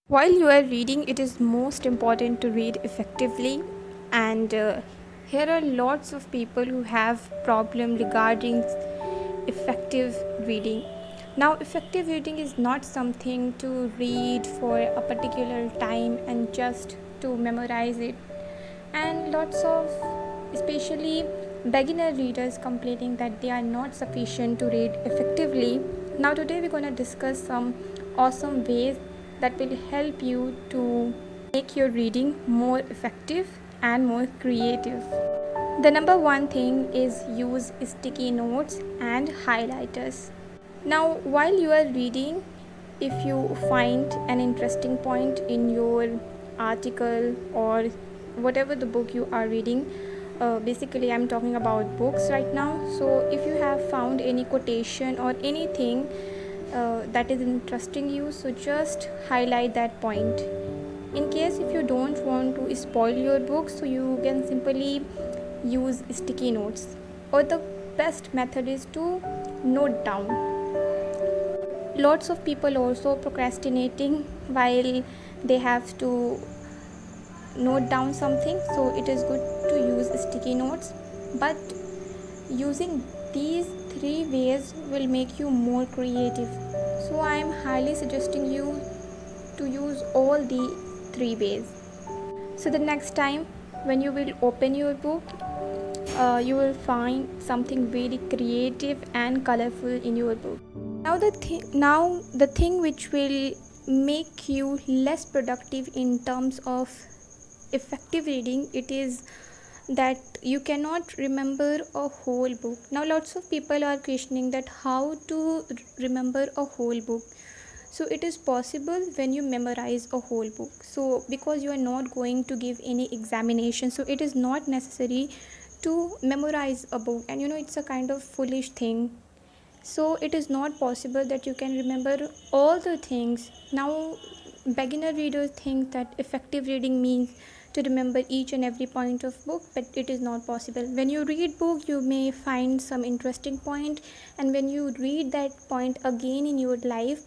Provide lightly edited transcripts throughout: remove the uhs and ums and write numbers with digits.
While you are reading, it is most important to read effectively, and here are lots of people who have problem regarding effective reading. Now, effective reading is not something to read for a particular time and just to memorize it, and lots of especially beginner readers complaining that they are not sufficient to read effectively. Now today we're going to discuss some awesome ways that will help you to make your reading more effective and more creative. The number one thing is use sticky notes and highlighters. Now, while you are reading, if you find an interesting point in your article or whatever the book you are reading, basically, I'm talking about books right now. So, if you have found any quotation or anything that is interesting you, so just highlight that point. In case if you don't want to spoil your book, so you can simply use sticky notes, or the best method is to note down. Lots of people also procrastinating while they have to note down something, so it is good to use sticky notes, but using these three ways will make you more creative. So I am highly suggesting you to use all the three ways. So the next time when you will open your book, you will find something very creative and colorful in your book. Now the thing which will make you less productive in terms of effective reading, it is that you cannot remember a whole book. Now lots of people are questioning that how to remember a whole book. So it is possible when you memorize a whole book, so because you are not going to give any examination, so it is not necessary to memorize a book, and it's a kind of foolish thing. So it is not possible that you can remember all the things. Now beginner readers think that effective reading means to remember each and every point of book, but it is not possible. When you read book, you may find some interesting point, and when you read that point again in your life,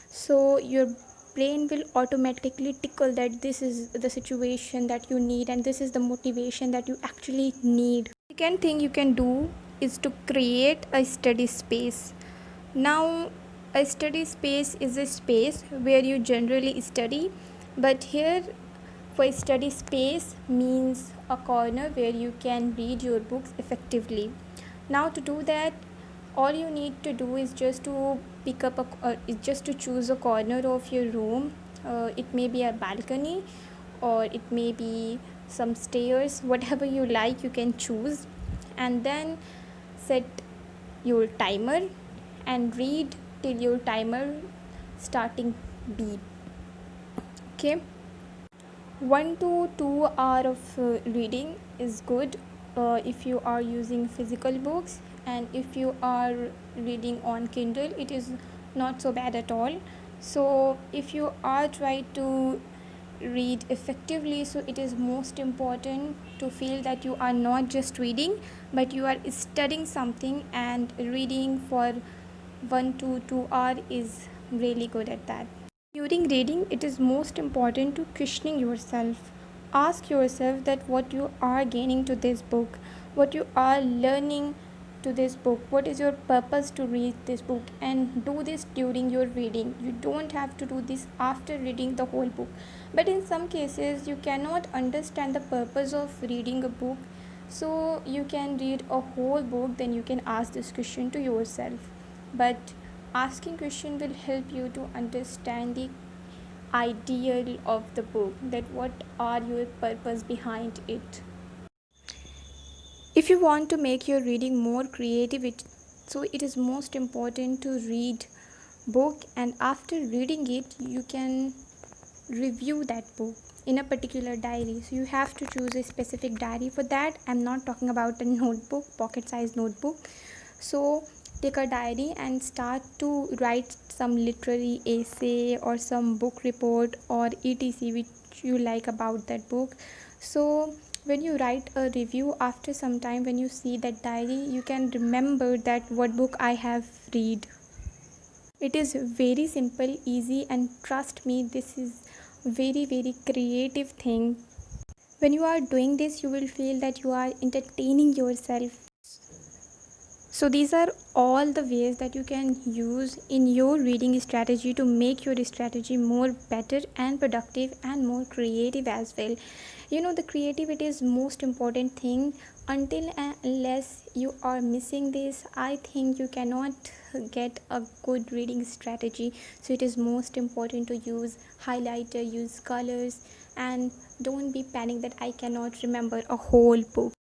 so your brain will automatically tickle that this is the situation that you need, and this is the motivation that you actually need. Second thing you can do is to create a study space. Now, a study space is a space where you generally study, but here for study space means a corner where you can read your books effectively. Now, to do that, all you need to do is just to is just to choose a corner of your room. It may be a balcony, or it may be some stairs, whatever you like, you can choose, and then set your timer and read till your timer starting beep. Okay, 1 to 2 hour of reading is good if you are using physical books, and if you are reading on Kindle, it is not so bad at all. So if you are trying to read effectively, so it is most important to feel that you are not just reading, but you are studying something, and reading for 1 to 2 hour is really good at that. During reading, it is most important to questioning yourself. Ask yourself that what you are gaining to this book, what you are learning to this book, what is your purpose to read this book, and do this during your reading. You don't have to do this after reading the whole book. But in some cases, you cannot understand the purpose of reading a book, so you can read a whole book, then you can ask this question to yourself. But asking question will help you to understand the ideal of the book, that what are your purpose behind it. If you want to make your reading more creative, so it is most important to read book, and after reading it you can review that book in a particular diary. So you have to choose a specific diary for that. I'm not talking about a notebook, pocket size notebook. So take a diary and start to write some literary essay or some book report or etc which you like about that book. So when you write a review, after some time when you see that diary, you can remember that what book I have read. It is very simple, easy, and trust me, this is very creative thing. When you are doing this, you will feel that you are entertaining yourself. So these are all the ways that you can use in your reading strategy to make your strategy more better and productive and more creative as well. You know, the creativity is most important thing. Until and unless you are missing this, I think you cannot get a good reading strategy. So it is most important to use highlighter, use colors, and don't be panicked that I cannot remember a whole book.